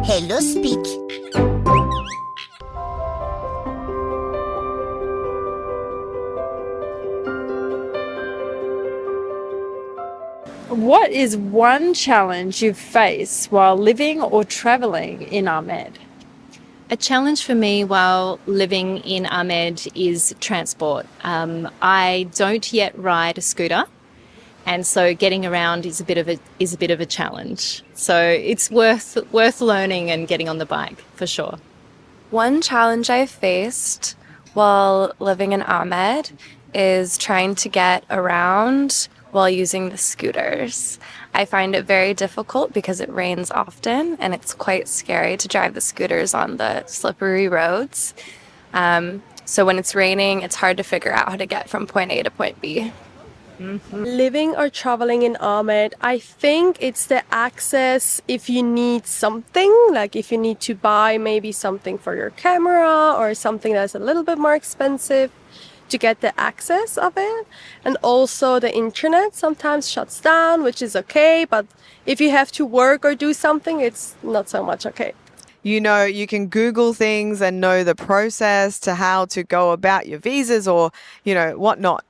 HelloSpeak. What is one challenge you've faced while living or traveling in Amed? A challenge for me while living in Amed is transport. I don't yet ride a scooter, and so getting around is a bit of a challenge. So it's worth learning and getting on the bike for sure. One challenge I faced while living in Amed is trying to get around while using the scooters. I find it very difficult because it rains often and it's quite scary to drive the scooters on the slippery roads. So when it's raining, it's hard to figure out how to get from point A to point B. Living or traveling in Amed, I think it's the access if you need something, like if you need to buy maybe something for your camera or something that's a little bit more expensive, to get the access of it. And also the internet sometimes shuts down, which is okay, but if you have to work or do something, it's not so much okay. You know, you can Google things and know the process to how to go about your visas or, whatnot.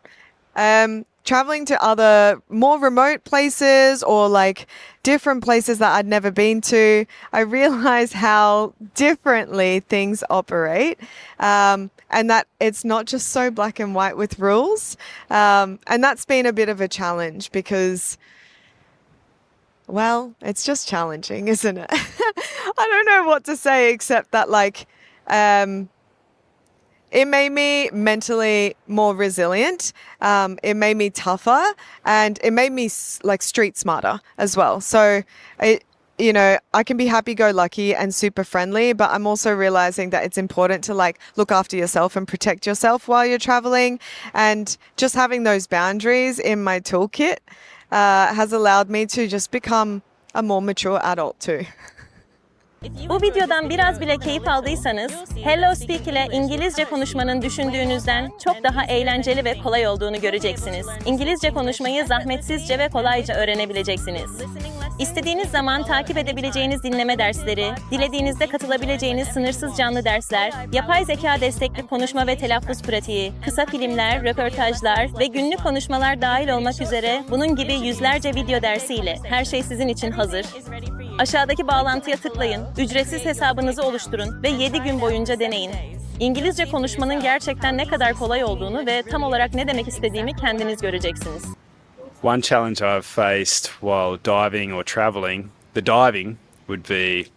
Traveling to other more remote places or like different places that I'd never been to, I realized how differently things operate. And that it's not just so black and white with rules. And that's been a bit of a challenge because, well, it's just challenging, isn't it? I don't know what to say except that it made me mentally more resilient. It made me tougher and it made me street smarter as well. So I can be happy-go-lucky and super friendly, but I'm also realizing that it's important to look after yourself and protect yourself while you're traveling. And just having those boundaries in my toolkit has allowed me to just become a more mature adult too. Bu videodan biraz bile keyif aldıysanız, HelloSpeak ile İngilizce konuşmanın düşündüğünüzden çok daha eğlenceli ve kolay olduğunu göreceksiniz. İngilizce konuşmayı zahmetsizce ve kolayca öğrenebileceksiniz. İstediğiniz zaman takip edebileceğiniz dinleme dersleri, dilediğinizde katılabileceğiniz sınırsız canlı dersler, yapay zeka destekli konuşma ve telaffuz pratiği, kısa filmler, röportajlar ve günlük konuşmalar dahil olmak üzere bunun gibi yüzlerce video dersiyle her şey sizin için hazır. Aşağıdaki bağlantıya tıklayın, ücretsiz hesabınızı oluşturun ve 7 gün boyunca deneyin. İngilizce konuşmanın gerçekten ne kadar kolay olduğunu ve tam olarak ne demek istediğimi kendiniz göreceksiniz. One challenge I've faced while diving or traveling, the diving would be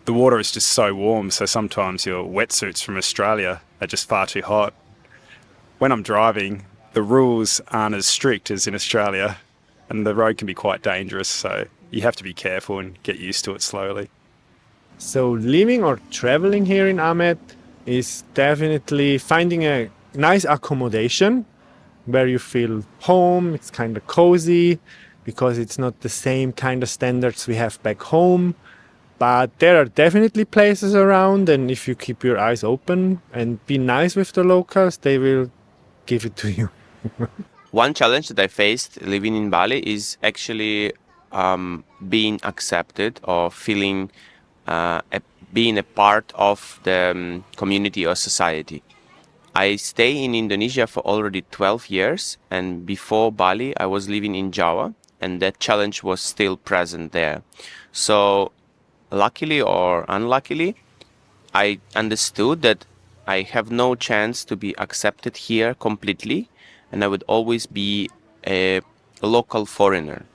the water is just so warm, so sometimes your wetsuits from Australia are just far too hot. When I'm driving, the rules aren't as strict as in Australia, and the road can be quite dangerous, so you have to be careful and get used to it slowly. So living or traveling here in Amed is definitely finding a nice accommodation where you feel home, it's kind of cozy because it's not the same kind of standards we have back home. But there are definitely places around, and if you keep your eyes open and be nice with the locals, they will give it to you. One challenge that I faced living in Bali is actually being accepted or feeling being a part of the community or society. I stay in Indonesia for already 12 years, and before Bali I was living in Java, and that challenge was still present there. So luckily or unluckily, I understood that I have no chance to be accepted here completely, and I would always be a local foreigner.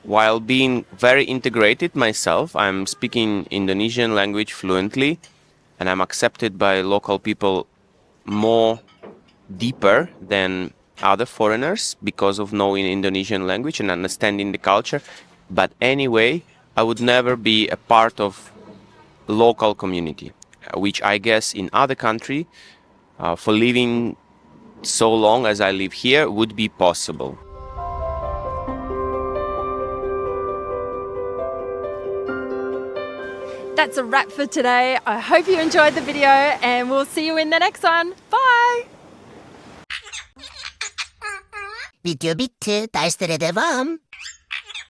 While being very integrated myself, I'm speaking Indonesian language fluently, and I'm accepted by local people more deeper than other foreigners because of knowing Indonesian language and understanding the culture. But anyway, I would never be a part of local community, which I guess in other country, for living so long as I live here, would be possible. That's a wrap for today. I hope you enjoyed the video and we'll see you in the next one. Bye! Video bitti. Derslere devam.